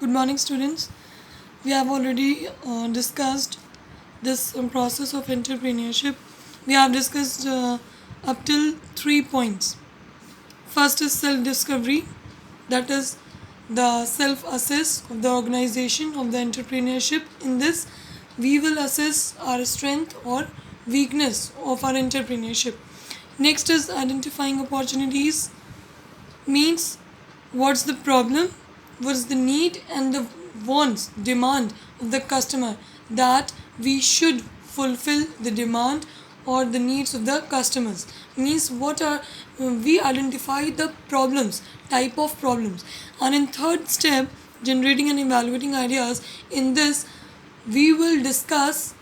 Good morning, students. We have already discussed this process of entrepreneurship. We have discussed up till 3 points. First is self discovery, that is the self assess of the organization of the entrepreneurship. In this, we will assess our strength or weakness of our entrepreneurship. Next is identifying opportunities, means what's the problem, what's the need and the wants, demand of the customer, that we should fulfill the demand or the needs of the customers. Means what are we identify the problems, type of problems. And in third step, generating and evaluating ideas. In this, we will discuss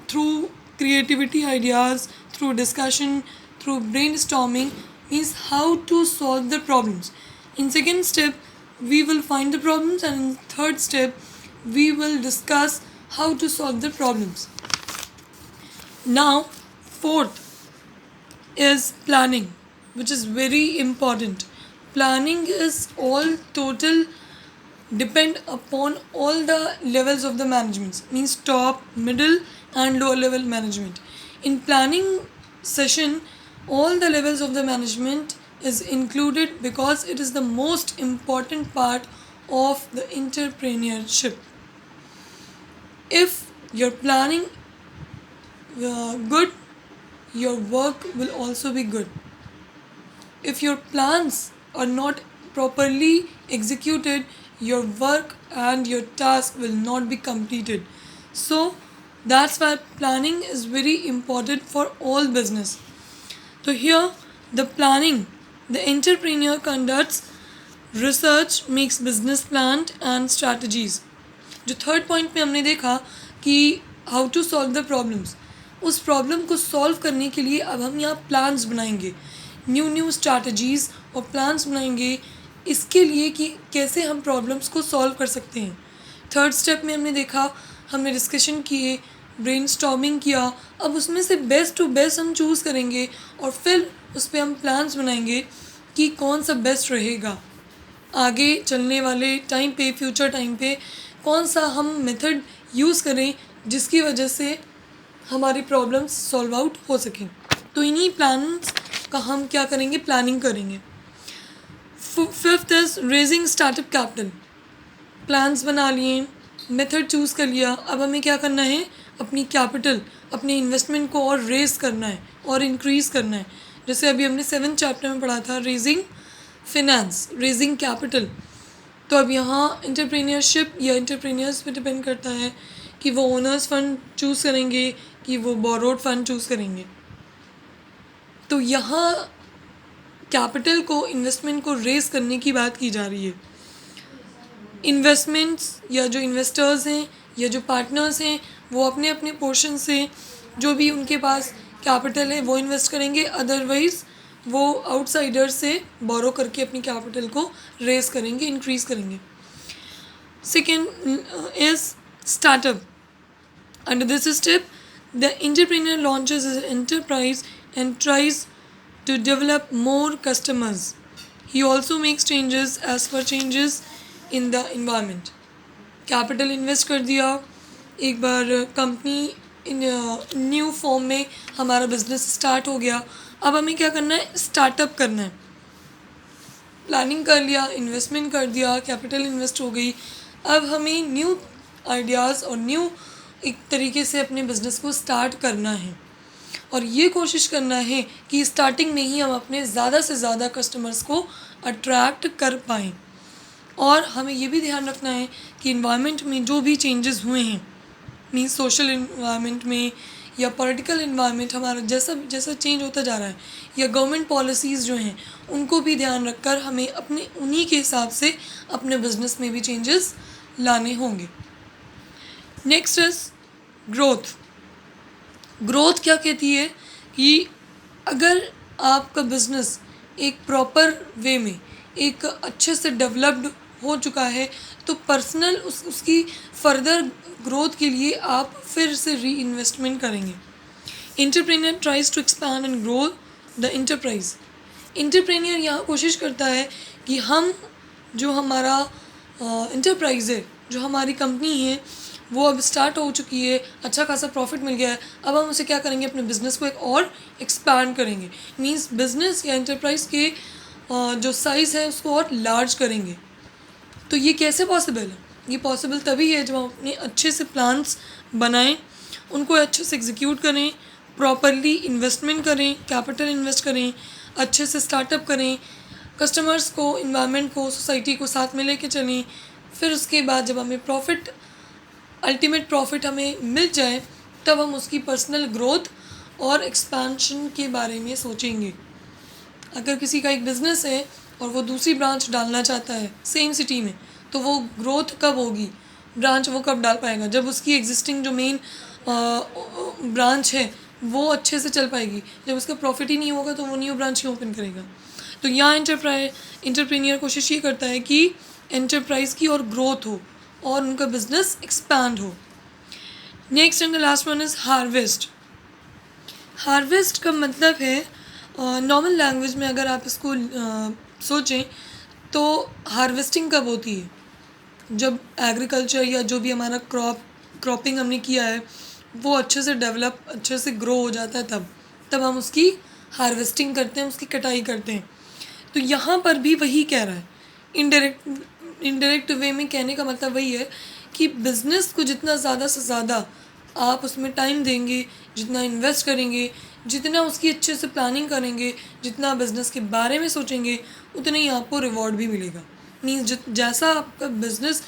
through creativity ideas, through discussion, through brainstorming, means how to solve the problems. In second step, we will find the problems, and in third step, we will discuss how to solve the problems. Now, fourth is planning, which is very important. Planning is all total depend upon all the levels of the management, means top, middle and lower level management. In planning session, all the levels of the management is included because it is the most important part of the entrepreneurship. If you're planning good, your work will also be good. If your plans are not properly executed, your work and your task will not be completed. So that's why planning is very important for all business. So here the planning, the entrepreneur conducts research, makes business plan and strategies. जो third point पे हमने देखा कि how to solve the problems, उस प्रॉब्लम को solve करने के लिए अब हम यहाँ प्लान्स बनाएंगे, न्यू स्ट्रैटेजीज़ और प्लान्स बनाएंगे इसके लिए कि कैसे हम प्रॉब्लम्स को सॉल्व कर सकते हैं. थर्ड स्टेप में हमने देखा, हमने डिस्कशन किए, ब्रेनस्टॉर्मिंग किया. अब उसमें से बेस्ट टू बेस्ट हम चूज़ करेंगे और फिर उस पर हम प्लान्स बनाएंगे कि कौन सा बेस्ट रहेगा आगे चलने वाले टाइम पे, फ्यूचर टाइम पे कौन सा हम मेथड यूज़ करें जिसकी वजह से हमारी प्रॉब्लम्स सॉल्व आउट हो सकें. तो इन्हीं प्लान्स का हम क्या करेंगे, प्लानिंग करेंगे. Fifth is raising startup capital. Plans बना लिए, मेथड चूज़ कर लिया, अब हमें क्या करना है, अपनी कैपिटल, अपने इन्वेस्टमेंट को और रेज करना है और इंक्रीज़ करना है. जैसे अभी हमने 7th चैप्टर में पढ़ा था, रेजिंग फिनेंस, रेजिंग कैपिटल. तो अब यहाँ एंटरप्रेन्योरशिप या एंटरप्रेन्योर्स पे डिपेंड करता है कि वो ओनर्स फंड चूज़ करेंगे कि वो बोरोड फंड चूज़ करेंगे. तो यहाँ कैपिटल को, इन्वेस्टमेंट को रेज करने की बात की जा रही है. इन्वेस्टमेंट्स या जो इन्वेस्टर्स हैं या जो पार्टनर्स हैं वो अपने अपने पोर्शन से जो भी उनके पास कैपिटल है वो इन्वेस्ट करेंगे, अदरवाइज़ वो आउटसाइडर से बोरो करके अपनी कैपिटल को रेज करेंगे, इंक्रीज़ करेंगे. Second is startup. Under this step, the entrepreneur launches his enterprise and tries to develop more customers. He also makes changes as per changes in the environment. Capital invest कर दिया, एक बार company इन new form में हमारा business start हो गया. अब हमें क्या करना है, स्टार्टअप करना है. प्लानिंग कर लिया, इन्वेस्टमेंट कर दिया, कैपिटल इन्वेस्ट हो गई. अब हमें न्यू आइडियाज़ और न्यू एक तरीके से अपने बिज़नेस को स्टार्ट करना है और ये कोशिश करना है कि स्टार्टिंग में ही हम अपने ज़्यादा से ज़्यादा कस्टमर्स को अट्रैक्ट कर पाएँ. और हमें ये भी ध्यान रखना है कि इन्वायरमेंट में जो भी चेंजेस हुए हैं, मीन्स सोशल इन्वायरमेंट में या पॉलिटिकल इन्वायरमेंट हमारा जैसा जैसा चेंज होता जा रहा है, या गवर्नमेंट पॉलिसीज़ जो हैं उनको भी ध्यान रखकर हमें अपने उन्हीं के हिसाब से अपने बिज़नेस में भी चेंजेस लाने होंगे. Next is growth. ग्रोथ क्या कहती है कि अगर आपका बिज़नेस एक प्रॉपर वे में एक अच्छे से डेवलप्ड हो चुका है तो पर्सनल उसकी फर्दर ग्रोथ के लिए आप फिर से री इन्वेस्टमेंट करेंगे. Entrepreneur tries to expand and grow the enterprise. Entrepreneur यहाँ कोशिश करता है कि हम जो हमारा इंटरप्राइज है, जो हमारी कंपनी है, वो अब स्टार्ट हो चुकी है, अच्छा खासा प्रॉफिट मिल गया है, अब हम उसे क्या करेंगे, अपने बिज़नेस को एक और एक्सपैंड करेंगे। मींस बिज़नेस या इंटरप्राइज के जो साइज़ है उसको और लार्ज करेंगे। तो ये कैसे पॉसिबल है? ये पॉसिबल तभी है जब हम अपने अच्छे से प्लान्स बनाएं, उनको अच्छे से एग्जीक्यूट करें, प्रॉपरली इन्वेस्टमेंट करें, कैपिटल इन्वेस्ट करें, अच्छे से स्टार्टअप करें, कस्टमर्स को, इन्वायरमेंट को, सोसाइटी को साथ में लेके चलें। फिर उसके बाद जब हमें प्रॉफिट, अल्टीमेट प्रॉफिट हमें मिल जाए, तब हम उसकी पर्सनल ग्रोथ और एक्सपेंशन के बारे में सोचेंगे। अगर किसी का एक बिज़नेस है और वो दूसरी ब्रांच डालना चाहता है सेम सिटी में, तो वो ग्रोथ कब होगी, ब्रांच वो कब डाल पाएगा? जब उसकी एग्जिस्टिंग जो मेन ब्रांच है वो अच्छे से चल पाएगी। जब उसका प्रॉफिट ही नहीं होगा तो वो न्यू ब्रांच क्यों ओपन करेगा? तो यहाँ इंटरप्रेन्योर कोशिश ये करता है कि एंटरप्राइज की और ग्रोथ हो और उनका बिजनेस एक्सपैंड हो। Next and the last one is harvest. Harvest का मतलब है, नॉर्मल लैंग्वेज में अगर आप इसको सोचें तो हार्वेस्टिंग कब होती है? जब एग्रीकल्चर या जो भी हमारा क्रॉपिंग हमने किया है वो अच्छे से डेवलप, अच्छे से ग्रो हो जाता है, तब हम उसकी हार्वेस्टिंग करते हैं, उसकी कटाई करते हैं। तो यहाँ पर भी वही कह रहा है, इनडायरेक्ट वे में कहने का मतलब वही है कि बिज़नेस को जितना ज़्यादा से ज़्यादा आप उसमें टाइम देंगे, जितना इन्वेस्ट करेंगे, जितना उसकी अच्छे से प्लानिंग करेंगे, जितना बिज़नेस के बारे में सोचेंगे, उतना ही आपको रिवॉर्ड भी मिलेगा। मीन्स जैसा आपका बिज़नेस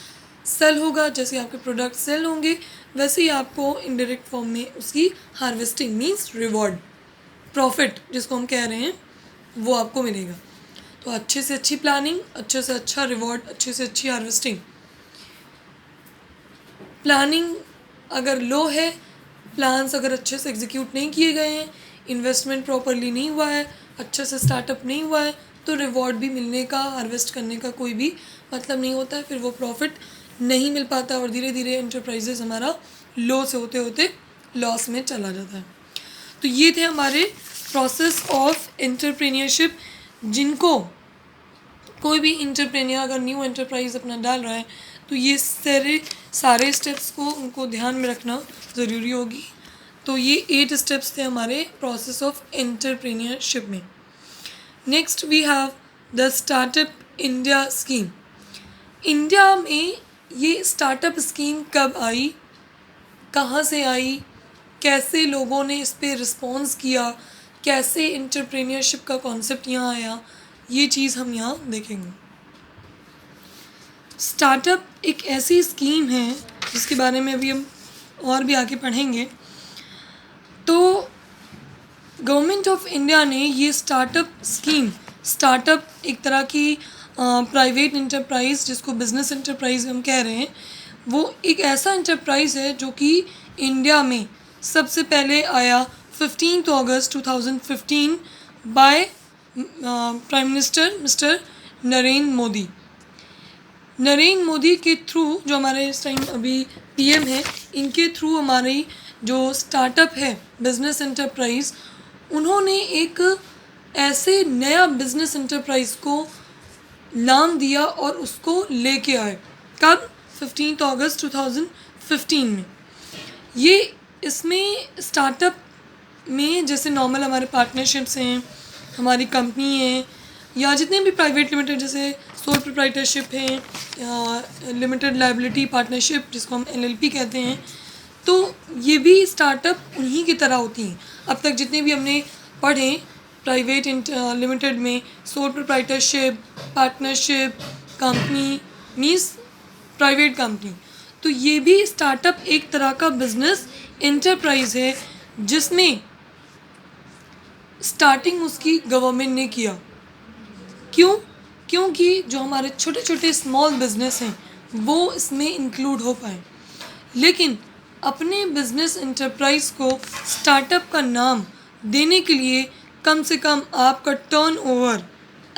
सेल होगा, जैसे आपके प्रोडक्ट सेल होंगे, वैसे ही आपको इनडायरेक्ट फॉर्म में उसकी हार्वेस्टिंग मीन्स रिवॉर्ड, प्रॉफिट जिसको हम कह रहे हैं, वो आपको मिलेगा। तो अच्छे से अच्छी प्लानिंग, अच्छे से अच्छा रिवॉर्ड, अच्छे से अच्छी हार्वेस्टिंग। प्लानिंग अगर लो है, प्लान्स अगर अच्छे से एग्जीक्यूट नहीं किए गए हैं, इन्वेस्टमेंट प्रॉपरली नहीं हुआ है, अच्छे से स्टार्टअप नहीं हुआ है, तो रिवॉर्ड भी मिलने का, हार्वेस्ट करने का कोई भी मतलब नहीं होता है। फिर वो प्रॉफिट नहीं मिल पाता और धीरे धीरे एंटरप्राइजेस हमारा लो से होते होते लॉस में चला जाता है। तो ये थे हमारे प्रोसेस ऑफ एंटरप्रेन्योरशिप, जिनको कोई भी इंटरप्रेन्योर अगर न्यू एंटरप्राइज अपना डाल रहा है तो ये सारे स्टेप्स को उनको ध्यान में रखना ज़रूरी होगी। तो ये 8 स्टेप्स थे हमारे प्रोसेस ऑफ एंटरप्रेन्योरशिप में। Next we have the startup India scheme. India में ये स्टार्टअप स्कीम कब आई, कहाँ से आई, कैसे लोगों ने इस पर रिस्पॉन्स किया, कैसे एंटरप्रेन्योरशिप का कॉन्सेप्ट यहाँ आया, ये चीज़ हम यहाँ देखेंगे। स्टार्टअप एक ऐसी स्कीम है जिसके बारे में अभी हम और भी आगे पढ़ेंगे। तो गवर्नमेंट ऑफ इंडिया ने ये स्टार्टअप स्कीम, स्टार्टअप एक तरह की प्राइवेट इंटरप्राइज जिसको बिजनेस इंटरप्राइज हम कह रहे हैं, वो एक ऐसा इंटरप्राइज है जो कि इंडिया में सबसे पहले आया 15 अगस्त 2015 by prime minister mister Narendra Modi. Narendra Modi के थ्रू, जो हमारे इस टाइम अभी पीएम है, इनके थ्रू हमारी जो स्टार्टअप है बिजनेस इंटरप्राइज, उन्होंने एक ऐसे नया बिजनेस इंटरप्राइज को नाम दिया और उसको लेके आए। कब? 15 अगस्त 2015 में। ये इसमें स्टार्टअप में जैसे नॉर्मल हमारे पार्टनरशिप्स हैं, हमारी कंपनी है, या जितने भी प्राइवेट लिमिटेड जैसे सोल प्रोप्राइटरशिप है, लिमिटेड लायबिलिटी पार्टनरशिप जिसको हम एलएलपी कहते हैं, तो ये भी स्टार्टअप उन्हीं की तरह होती हैं। अब तक जितने भी हमने पढ़े प्राइवेट लिमिटेड में sole proprietorship, partnership, company means private company, तो ये भी स्टार्टअप एक तरह का बिजनेस एंटरप्राइज है जिसमें स्टार्टिंग उसकी गवर्नमेंट ने किया। क्यों? क्योंकि जो हमारे छोटे छोटे स्मॉल बिजनेस हैं वो इसमें इंक्लूड हो पाए। लेकिन अपने बिजनेस एंटरप्राइज को स्टार्टअप का नाम देने के लिए कम से कम आपका टर्नओवर,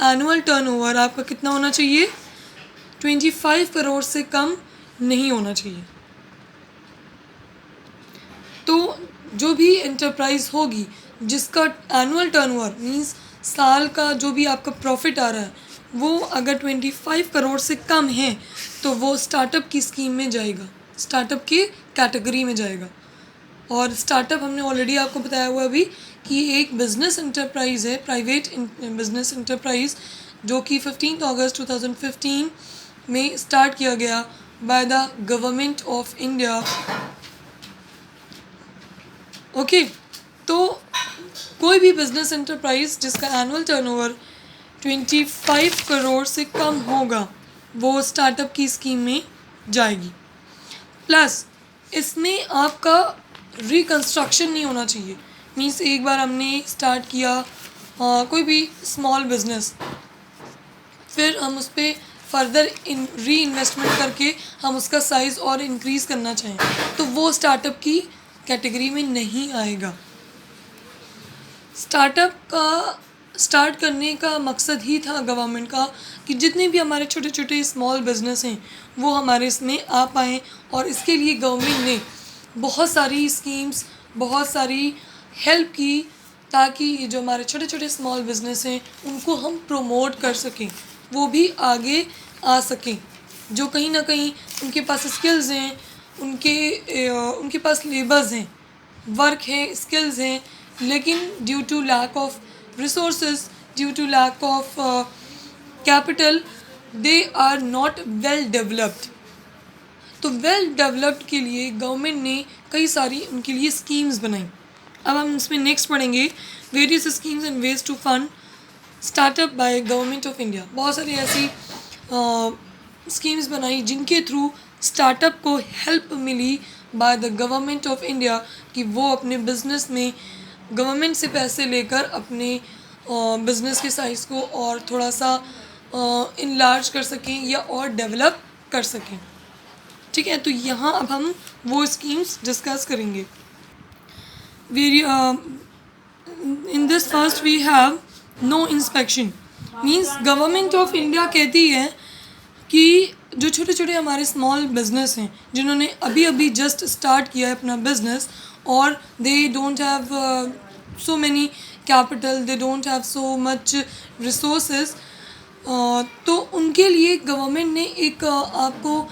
एनुअल टर्नओवर आपका कितना होना चाहिए? 25 करोड़ से कम नहीं होना चाहिए। तो जो भी एंटरप्राइज होगी जिसका एनुअल टर्नओवर मीन्स साल का जो भी आपका प्रॉफिट आ रहा है वो अगर 25 करोड़ से कम है तो वो स्टार्टअप की स्कीम में जाएगा, स्टार्टअप की कैटेगरी में जाएगा। और स्टार्टअप हमने ऑलरेडी आपको बताया हुआ अभी कि एक बिज़नेस इंटरप्राइज़ है, प्राइवेट बिज़नेस इंटरप्राइज़, जो कि 15 अगस्त 2015 में स्टार्ट किया गया bye the government of India. Okay, तो कोई भी बिज़नेस इंटरप्राइज जिसका एनुअल टर्नओवर 25 करोड़ से कम होगा वो स्टार्टअप की स्कीम में जाएगी। प्लस इसमें आपका रिकंस्ट्रक्शन नहीं होना चाहिए। मीन्स एक बार हमने स्टार्ट किया कोई भी स्मॉल बिज़नेस, फिर हम उस पर फर्दर री इन्वेस्टमेंट करके हम उसका साइज़ और इंक्रीज़ करना चाहें तो वो स्टार्टअप की कैटेगरी में नहीं आएगा। स्टार्टअप का स्टार्ट करने का मकसद ही था गवर्नमेंट का कि जितने भी हमारे छोटे छोटे स्मॉल बिज़नेस हैं वो हमारे इसमें आ पाएँ, और इसके लिए गवर्नमेंट ने बहुत सारी स्कीम्स, बहुत सारी हेल्प की ताकि ये जो हमारे छोटे छोटे स्मॉल बिज़नेस हैं उनको हम प्रमोट कर सकें, वो भी आगे आ सकें। जो कहीं ना कहीं उनके पास स्किल्स हैं, उनके पास लेबर्स हैं, वर्क है, स्किल्स हैं, लेकिन due to lack of resources, due to lack of capital, they are not well developed. तो वेल डेवलप्ड के लिए गवर्नमेंट ने कई सारी उनके लिए स्कीम्स बनाई। अब हम इसमें नेक्स्ट पढ़ेंगे various schemes and ways to fund startup by government of India. बहुत सारी ऐसी स्कीम्स बनाई जिनके थ्रू स्टार्टअप को हेल्प मिली by the government of India कि वो अपने बिज़नेस में गवर्नमेंट से पैसे लेकर अपने बिज़नेस के साइज़ को और थोड़ा सा इनलार्ज कर सकें या और डेवलप कर सकें। ठीक है, तो यहाँ अब हम वो स्कीम्स डिस्कस करेंगे। In this first we have no inspection. Means government of India कहती है कि जो छोटे छोटे हमारे स्मॉल बिजनेस हैं जिन्होंने अभी अभी जस्ट स्टार्ट किया है अपना बिजनेस और they don't have so many capital, they don't have so much resources, तो उनके लिए गवर्नमेंट ने एक आपको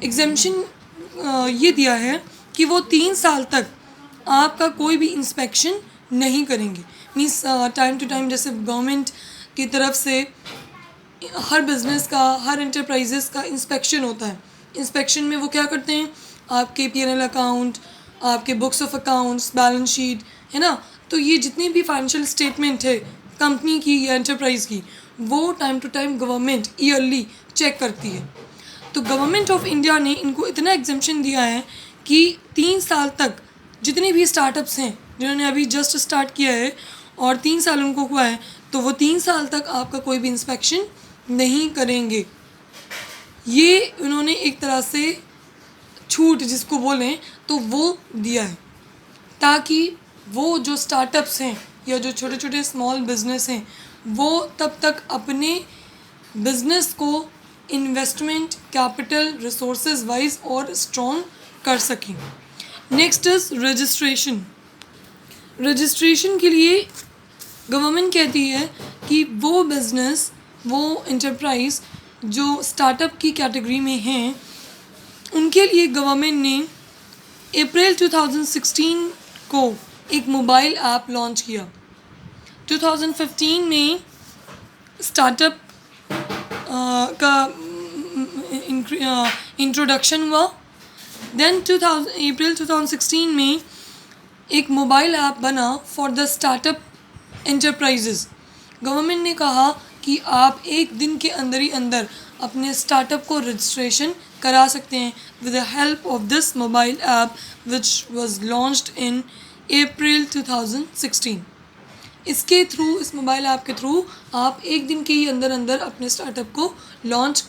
एग्जेम्पशन ये दिया है कि वो 3 साल तक आपका कोई भी इंस्पेक्शन नहीं करेंगे। मीन्स टाइम टू टाइम जैसे गवर्नमेंट की तरफ से हर बिज़नेस का, हर इंटरप्राइजेस का इंस्पेक्शन होता है। इंस्पेक्शन में वो क्या करते हैं, आपके P&L अकाउंट, आपके books of accounts, balance sheet, है ना, तो ये जितनी भी फाइनेंशियल स्टेटमेंट है कंपनी की या एंटरप्राइज की, वो time to time government yearly check करती है। तो गवर्नमेंट ऑफ इंडिया ने इनको इतना एग्जेम्पशन दिया है कि 3 साल तक जितने भी स्टार्टअप्स हैं जिन्होंने अभी जस्ट स्टार्ट किया है और 3 साल उनको हुआ है, तो वो 3 साल तक आपका कोई भी इंस्पेक्शन नहीं करेंगे। ये उन्होंने एक तरह से छूट जिसको बोलें तो वो दिया है ताकि वो जो स्टार्टअप्स हैं या जो छोटे छोटे स्मॉल बिजनेस हैं वो तब तक अपने बिजनेस को इन्वेस्टमेंट, कैपिटल, रिसोर्सेज वाइज और स्ट्रॉन्ग कर सकें। Next is registration. रजिस्ट्रेशन के लिए गवर्नमेंट कहती है कि वो बिज़नेस, वो इंटरप्राइज जो स्टार्टअप की कैटेगरी में हैं उनके लिए गवर्नमेंट ने अप्रैल 2016 को एक मोबाइल ऐप लॉन्च किया। 2015 में स्टार्टअप का इंट्रोडक्शन हुआ। देन अप्रैल 2016 में एक मोबाइल ऐप बना for the startup enterprises. Government ने कहा कि आप एक दिन के अंदर ही अंदर अपने स्टार्टअप को रजिस्ट्रेशन करा सकते हैं with the help of this mobile app which was launched in April 2016। इसके थ्रू, इस मोबाइल ऐप के थ्रू आप एक दिन के ही अंदर अंदर अपने स्टार्टअप को लॉन्च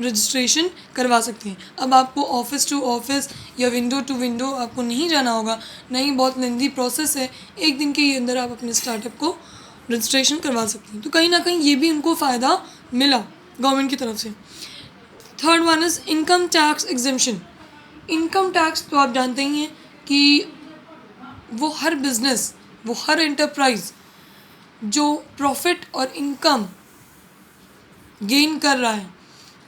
रजिस्ट्रेशन करवा सकते हैं। अब आपको ऑफिस टू ऑफिस या विंडो टू विंडो आपको नहीं जाना होगा, नहीं, बहुत लेंदी प्रोसेस है, एक दिन के ही अंदर आप अपने स्टार्टअप को रजिस्ट्रेशन करवा सकते हैं। तो कहीं ना कहीं ये भी उनको फ़ायदा मिला गवर्नमेंट की तरफ से। Third one is income tax exemption. Income tax तो आप जानते ही हैं कि वो हर बिज़नेस, वो हर एंटरप्राइज जो प्रॉफिट और इनकम गेन कर रहा है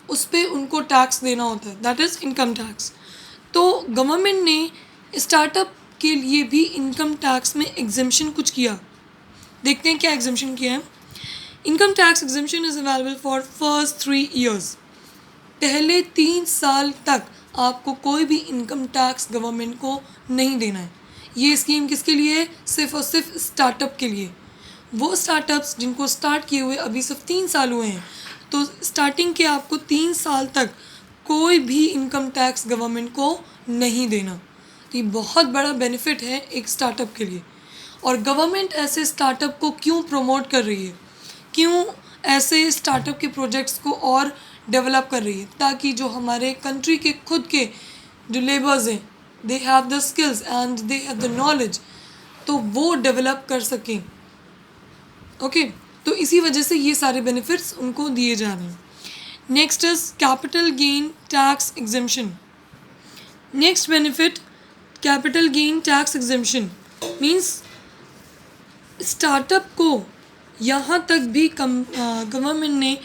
उस पर उनको टैक्स देना होता है, दैट इज़ इनकम टैक्स। तो गवर्नमेंट ने स्टार्टअप के लिए भी इनकम टैक्स में एग्जेम्पशन कुछ किया। देखते हैं क्या एग्जेम्पशन किया है। Income tax exemption is available for first 3 years. पहले 3 साल तक आपको कोई भी इनकम टैक्स गवर्नमेंट को नहीं देना है। ये स्कीम किसके लिए है? सिर्फ और सिर्फ स्टार्टअप के लिए। वो स्टार्टअप्स जिनको स्टार्ट किए हुए अभी सिर्फ 3 साल हुए हैं, तो स्टार्टिंग के आपको 3 साल तक कोई भी इनकम टैक्स गवर्नमेंट को नहीं देना। तो ये बहुत बड़ा बेनिफिट है एक स्टार्टअप के लिए। और गवर्नमेंट ऐसे स्टार्टअप को क्यों प्रमोट कर रही है, क्यों ऐसे स्टार्टअप के प्रोजेक्ट्स को और डेवलप कर रही है, ताकि जो हमारे कंट्री के खुद के जो लेबर्स हैं, they have the skills and they have the knowledge, तो वो डेवलप कर सकें। ओके, तो इसी वजह से ये सारे बेनिफिट्स उनको दिए जा रहे हैं। Next is capital gain tax exemption. Next benefit capital gain tax exemption means startup को यहाँ तक भी गवर्नमेंट ने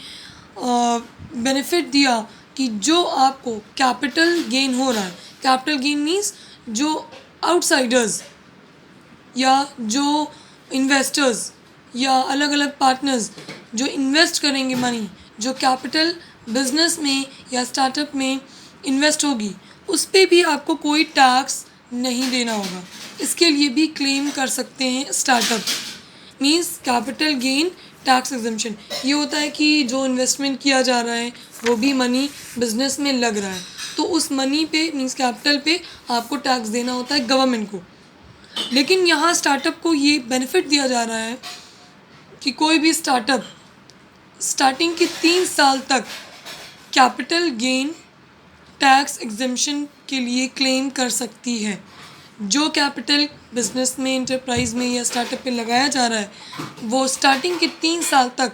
बेनिफिट दिया कि जो आपको कैपिटल गेन हो रहा है, कैपिटल गेन मीन्स जो आउटसाइडर्स या जो इन्वेस्टर्स या अलग अलग पार्टनर्स जो इन्वेस्ट करेंगे मनी, जो कैपिटल बिजनेस में या स्टार्टअप में इन्वेस्ट होगी, उस पर भी आपको कोई टैक्स नहीं देना होगा। इसके लिए भी क्लेम कर सकते हैं startup. Means capital gain tax exemption ये होता है कि जो इन्वेस्टमेंट किया जा रहा है वो भी मनी बिजनेस में लग रहा है, तो उस मनी पे मीन्स कैपिटल पे आपको टैक्स देना होता है गवर्नमेंट को। लेकिन यहाँ स्टार्टअप को ये बेनिफिट दिया जा रहा है कि कोई भी स्टार्टअप स्टार्टिंग के 3 साल तक कैपिटल गेन टैक्स एग्जेम्पशन के लिए क्लेम कर सकती है। जो कैपिटल बिजनेस में, इंटरप्राइज में या स्टार्टअप पे लगाया जा रहा है, वो स्टार्टिंग के 3 साल तक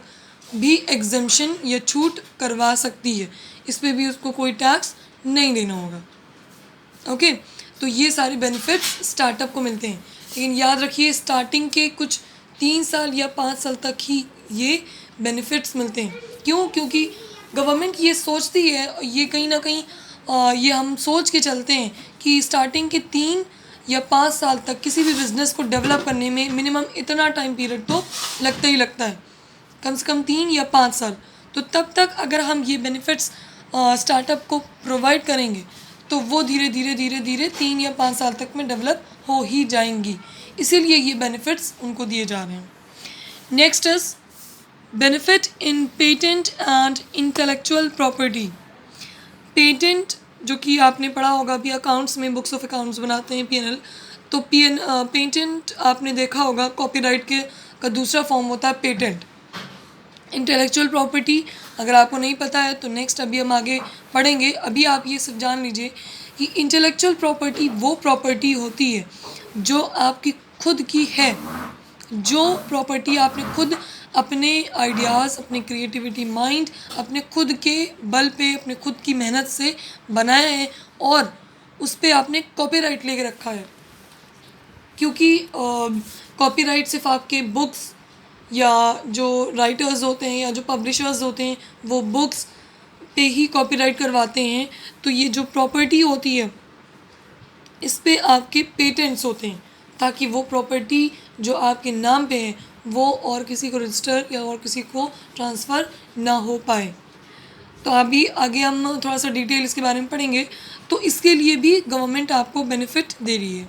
भी एग्जेम्पशन या छूट करवा सकती है। इस पर भी उसको कोई टैक्स नहीं देना होगा। ओके, तो ये सारे बेनिफिट्स स्टार्टअप को मिलते हैं। लेकिन याद रखिए स्टार्टिंग के कुछ 3 साल या 5 साल तक ही ये बेनिफिट्स मिलते हैं। क्यों? क्योंकि गवर्नमेंट ये सोचती है, ये कहीं ना कहीं ये हम सोच के चलते हैं कि स्टार्टिंग के 3 या 5 साल तक किसी भी बिज़नेस को डेवलप करने में मिनिमम इतना टाइम पीरियड तो लगता ही लगता है, कम से कम 3 या 5 साल। तो तब तक अगर हम ये बेनिफिट्स स्टार्टअप को प्रोवाइड करेंगे तो वो धीरे धीरे 3 या 5 साल तक में डेवलप हो ही जाएंगी। इसीलिए ये बेनिफिट्स उनको दिए जा रहे हैं। Next is benefit in patent and intellectual property. Patent जो कि आपने पढ़ा होगा भी, अकाउंट्स में बुक्स ऑफ अकाउंट्स बनाते हैं पीएनएल, तो पेटेंट आपने देखा होगा कॉपीराइट के का दूसरा फॉर्म होता है पेटेंट। इंटेलेक्चुअल प्रॉपर्टी अगर आपको नहीं पता है तो नेक्स्ट अभी हम आगे पढ़ेंगे। अभी आप ये सब जान लीजिए कि इंटेलेक्चुअल प्रॉपर्टी वो प्रॉपर्टी होती है जो आपकी खुद की है, जो प्रॉपर्टी आपने खुद अपने आइडियाज़, अपने क्रिएटिविटी माइंड, अपने खुद के बल पे, अपने खुद की मेहनत से बनाया है और उस पर आपने कॉपीराइट लेके रखा है। क्योंकि कॉपीराइट सिर्फ आपके बुक्स या जो राइटर्स होते हैं या जो पब्लिशर्स होते हैं वो बुक्स पे ही कॉपीराइट करवाते हैं। तो ये जो प्रॉपर्टी होती है इस पे आपके पेटेंट्स होते हैं, ताकि वो प्रॉपर्टी जो आपके नाम पे है वो और किसी को रजिस्टर या और किसी को ट्रांसफ़र ना हो पाए। तो अभी आगे हम थोड़ा सा डिटेल इसके बारे में पढ़ेंगे। तो इसके लिए भी गवर्नमेंट आपको बेनिफिट दे रही है।